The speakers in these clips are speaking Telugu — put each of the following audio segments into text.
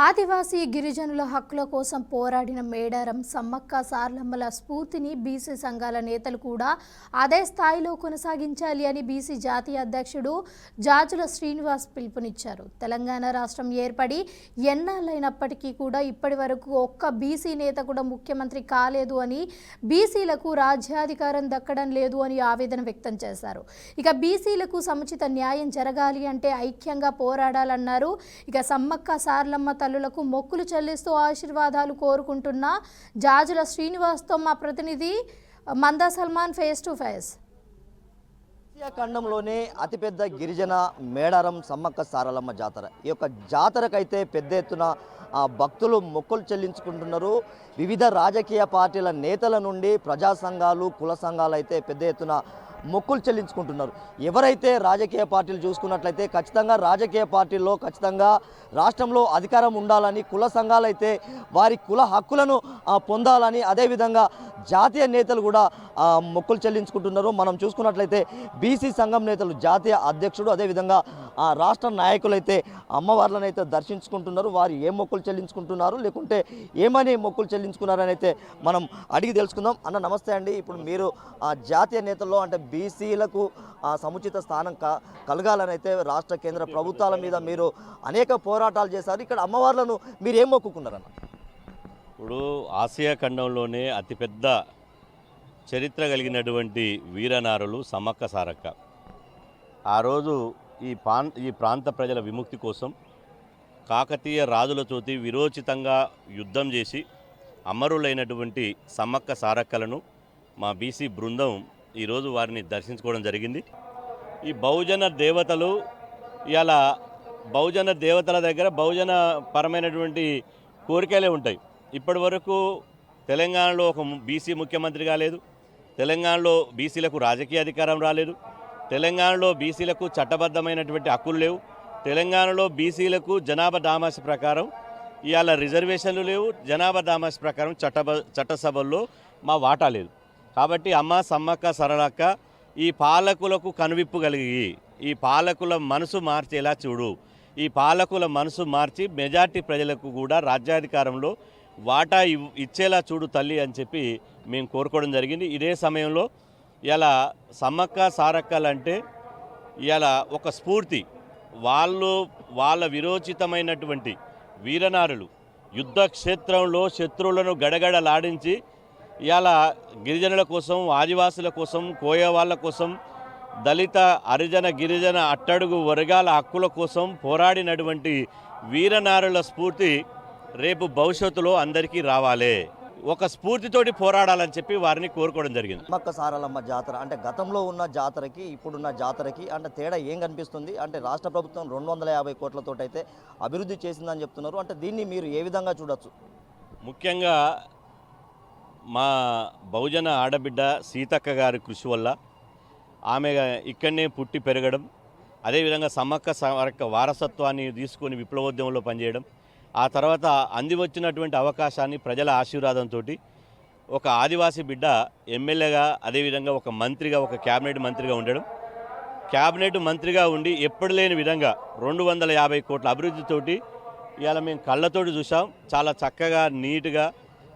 ఆదివాసీ గిరిజనుల హక్కుల కోసం పోరాడిన మేడారం సమ్మక్క సార్లమ్మల స్ఫూర్తిని బీసీ సంఘాల నేతలు కూడా అదే స్థాయిలో కొనసాగించాలి అని బీసీ జాతీయ అధ్యక్షుడు జాజుల శ్రీనివాస్ పిలుపునిచ్చారు. తెలంగాణ రాష్ట్రం ఏర్పడి ఎన్నాళ్ళైనప్పటికీ కూడా ఇప్పటి వరకు ఒక్క బీసీ నేత కూడా ముఖ్యమంత్రి కాలేదు అని, బీసీలకు రాజ్యాధికారం దక్కడం లేదు అని ఆవేదన వ్యక్తం చేశారు. ఇక బీసీలకు సముచిత న్యాయం జరగాలి అంటే ఐక్యంగా పోరాడాలన్నారు. ఇక సమ్మక్క సార్లమ్మ తల్లులకు మొక్కులు చెల్లిస్తూ ఆశీర్వాదాలు కోరుకుంటున్న జాజుల శ్రీనివాస్తో మా ప్రతినిధి Manda Salman face to face. Asia ఖండంలోనే అతిపెద్ద గిరిజన మేడారం సమ్మక్క సారలమ్మ జాతర. ఈ యొక్క జాతరకైతే పెద్ద ఎత్తున భక్తులు మొక్కులు చెల్లించుకుంటున్నారు. వివిధ రాజకీయ పార్టీల నేతల నుండి ప్రజా సంఘాలు, కుల సంఘాలు అయితే పెద్ద ఎత్తున మొక్కులు చెల్లించుకుంటున్నారు. ఎవరైతే రాజకీయ పార్టీలు చూసుకున్నట్లయితే ఖచ్చితంగా రాజకీయ పార్టీల్లో ఖచ్చితంగా రాష్ట్రంలో అధికారం ఉండాలని, కుల సంఘాలు అయితే వారి కుల హక్కులను పొందాలని, అదేవిధంగా జాతీయ నేతలు కూడా మొక్కులు చెల్లించుకుంటున్నారు. మనం చూసుకున్నట్లయితే బీసీ సంఘం నేతలు, జాతీయ అధ్యక్షుడు, అదేవిధంగా రాష్ట్ర నాయకులైతే అమ్మవార్లను అయితే దర్శించుకుంటున్నారు. వారు ఏం మొక్కులు చెల్లించుకుంటున్నారు, లేకుంటే ఏమని మొక్కులు చెల్లించుకున్నారని అయితే మనం అడిగి తెలుసుకుందాం. అన్న నమస్తే అండి. ఇప్పుడు మీరు జాతీయ నేతల్లో అంటే బీసీలకు సముచిత స్థానం కలగాలని అయితే రాష్ట్ర కేంద్ర ప్రభుత్వాల మీద మీరు అనేక పోరాటాలు చేశారు. ఇక్కడ అమ్మవార్లను మీరు ఏం మొక్కుకున్నారన్న? ఇప్పుడు ఆసియా ఖండంలోనే అతిపెద్ద చరిత్ర కలిగినటువంటి వీరనారులు సమ్మక్క సారక్క. ఆ రోజు ఈ ప్రాంత ప్రజల విముక్తి కోసం కాకతీయ రాజులతోటి విరోచితంగా యుద్ధం చేసి అమరులైనటువంటి సమ్మక్క సారక్కలను మా బీసీ బృందం ఈరోజు వారిని దర్శించుకోవడం జరిగింది. ఈ బహుజన దేవతలు ఇలా బహుజన దేవతల దగ్గర బహుజన పరమైనటువంటి కోరికలే ఉంటాయి. ఇప్పటి వరకు తెలంగాణలో ఒక బీసీ ముఖ్యమంత్రి కాలేదు, తెలంగాణలో బీసీలకు రాజకీయ అధికారం రాలేదు, తెలంగాణలో బీసీలకు చట్టబద్ధమైనటువంటి హక్కులు లేవు, తెలంగాణలో బీసీలకు జనాభా దామాష ప్రకారం ఇవాళ రిజర్వేషన్లు లేవు, జనాభా దామాష ప్రకారం చట్టసభల్లో మా వాటా లేదు. కాబట్టి అమ్మ సమ్మక్క సరళక్క ఈ పాలకులకు కనువిప్పు కలిగి ఈ పాలకుల మనసు మార్చేలా చూడు, ఈ పాలకుల మనసు మార్చి మెజార్టీ ప్రజలకు కూడా రాజ్యాధికారంలో వాటా ఇచ్చేలా చూడు తల్లి అని చెప్పి మేము కోరుకోవడం జరిగింది. ఇదే సమయంలో ఇలా సమ్మక్క సారక్కలంటే ఇలా ఒక స్ఫూర్తి, వాళ్ళ విరోచితమైనటువంటి వీరనారులు యుద్ధ క్షేత్రంలో శత్రువులను గడగడలాడించి ఇవాళ గిరిజనుల కోసం, ఆదివాసుల కోసం, కోయ వాళ్ళ కోసం, దళిత హరిజన గిరిజన అట్టడుగు వర్గాల హక్కుల కోసం పోరాడినటువంటి వీరనారుల స్ఫూర్తి రేపు భవిష్యత్తులో అందరికీ రావాలి. ఒక స్ఫూర్తితోటి పోరాడాలని చెప్పి వారిని కోరుకోవడం జరిగింది. సమ్మక్క సారలమ్మ జాతర అంటే గతంలో ఉన్న జాతరకి ఇప్పుడున్న జాతరకి అంటే తేడా ఏం కనిపిస్తుంది? అంటే రాష్ట్ర ప్రభుత్వం 250 కోట్లతో అయితే అభివృద్ధి చేసిందని చెప్తున్నారు. అంటే దీన్ని మీరు ఏ విధంగా చూడొచ్చు? ముఖ్యంగా మా బహుజన ఆడబిడ్డ సీతక్క గారి కృషి వల్ల ఆమె ఇక్కడనే పుట్టి పెరగడం, అదేవిధంగా సమ్మక్క సారక్క వారసత్వాన్ని తీసుకొని విప్లవోద్యమంలో పనిచేయడం, ఆ తర్వాత అంది వచ్చినటువంటి అవకాశాన్ని ప్రజల ఆశీర్వాదంతో ఒక ఆదివాసీ బిడ్డ ఎమ్మెల్యేగా, అదేవిధంగా ఒక మంత్రిగా, ఒక క్యాబినెట్ మంత్రిగా ఉండడం, క్యాబినెట్ మంత్రిగా ఉండి ఎప్పుడు లేని విధంగా 250 కోట్ల అభివృద్ధితోటి ఇవాళ మేము కళ్ళతోటి చూసాం. చాలా చక్కగా నీట్గా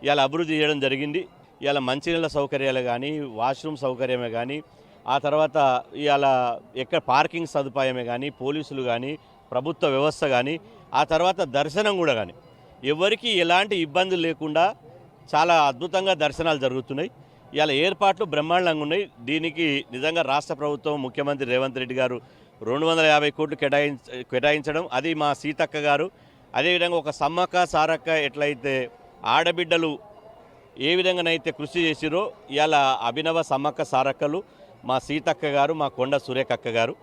ఇవాళ అభివృద్ధి చేయడం జరిగింది. ఇవాళ మంచినీళ్ళ సౌకర్యాలు కానీ, వాష్రూమ్ సౌకర్యమే కానీ, ఆ తర్వాత ఇవాళ ఎక్కడ పార్కింగ్ సదుపాయమే కానీ, పోలీసులు కానీ, ప్రభుత్వ వ్యవస్థ కానీ, ఆ తర్వాత దర్శనం కూడా కానీ ఎవరికి ఎలాంటి ఇబ్బందులు లేకుండా చాలా అద్భుతంగా దర్శనాలు జరుగుతున్నాయి. ఇవాళ ఏర్పాట్లు బ్రహ్మాండంగా ఉన్నాయి. దీనికి నిజంగా రాష్ట్ర ప్రభుత్వం, ముఖ్యమంత్రి రేవంత్ రెడ్డి గారు 250 కోట్లు కేటాయించడం, అది మా సీతక్క గారు, అదేవిధంగా ఒక సమ్మక్క సారక్క ఎట్లయితే ఆడబిడ్డలు ఏ విధంగానైతే కృషి చేసిరో ఇవాళ అభినవ సమ్మక్క సారక్కలు మా సీతక్క గారు, మా కొండ సురేఖక్క గారు,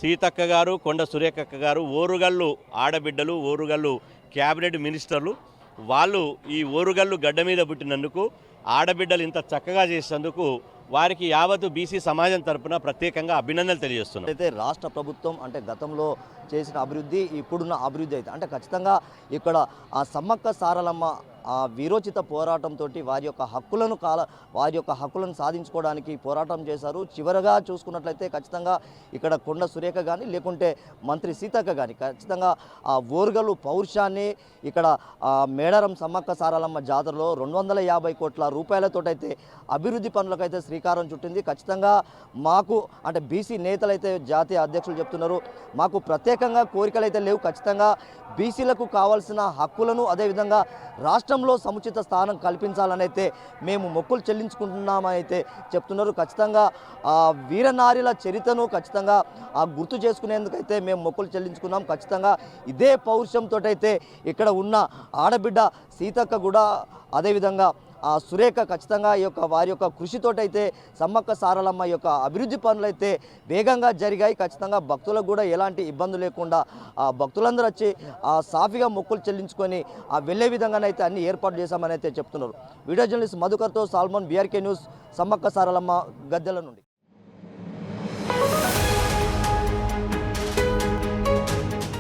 సీతక్క గారు, కొండ సురేఖక్క గారు ఓరుగల్లు ఆడబిడ్డలు, ఓరుగల్లు క్యాబినెట్ మినిస్టర్లు. వాళ్ళు ఈ ఓరుగల్లు గడ్డ మీద పుట్టినందుకు, ఆడబిడ్డలు ఇంత చక్కగా చేసినందుకు వారికి యావత్తు బీసీ సమాజం తరపున ప్రత్యేకంగా అభినందనలు తెలియజేస్తున్నారు. అయితే రాష్ట్ర ప్రభుత్వం అంటే గతంలో చేసిన అభివృద్ధి, ఇప్పుడున్న అభివృద్ధి అయితే అంటే ఖచ్చితంగా ఇక్కడ ఆ సమ్మక్క సారలమ్మ వీరోచిత పోరాటంతో వారి యొక్క హక్కులను సాధించుకోవడానికి పోరాటం చేశారు. చివరగా చూసుకున్నట్లయితే ఖచ్చితంగా ఇక్కడ కొండ సురేఖ కానీ లేకుంటే మంత్రి సీతక్క కానీ ఖచ్చితంగా ఆ ఓర్గలు పౌరుషాన్ని ఇక్కడ మేడారం సమ్మక్క సారలమ్మ జాతరలో 250 కోట్ల రూపాయలతోటైతే అభివృద్ధి పనులకైతే శ్రీకారం చుట్టింది. ఖచ్చితంగా మాకు అంటే బీసీ నేతలైతే జాతీయ అధ్యక్షులు చెప్తున్నారు, మాకు ప్రత్యేకంగా కోరికలు అయితే లేవు. ఖచ్చితంగా బీసీలకు కావాల్సిన హక్కులను అదేవిధంగా రాష్ట్రంలో సముచిత స్థానం కల్పించాలని అయితే మేము మొక్కులు చెల్లించుకుంటున్నామని అయితే చెప్తున్నారు. ఖచ్చితంగా వీరనారిల చరిత్రను ఖచ్చితంగా గుర్తు చేసుకునేందుకైతే మేము మొక్కులు చెల్లించుకున్నాం. ఖచ్చితంగా ఇదే పౌరుషంతో అయితే ఇక్కడ ఉన్న ఆడబిడ్డ సీతక్క కూడా అదేవిధంగా సురేఖ ఖచ్చితంగా వారి యొక్క కృషితోటైతే సమ్మక్క సారలమ్మ యొక్క అభివృద్ధి పనులైతే వేగంగా జరిగాయి. ఖచ్చితంగా భక్తులకు కూడా ఎలాంటి ఇబ్బంది లేకుండా భక్తులందరూ వచ్చి సాఫీగా మొక్కులు చెల్లించుకొని వెళ్ళే విధంగానైతే అన్ని ఏర్పాటు చేశామని అయితే చెప్తున్నారు. వీడియో జర్నలిస్ట్ మధుకర్తో సాల్మన్, బీఆర్కే న్యూస్, సమ్మక్క సారలమ్మ గద్దెల నుండి.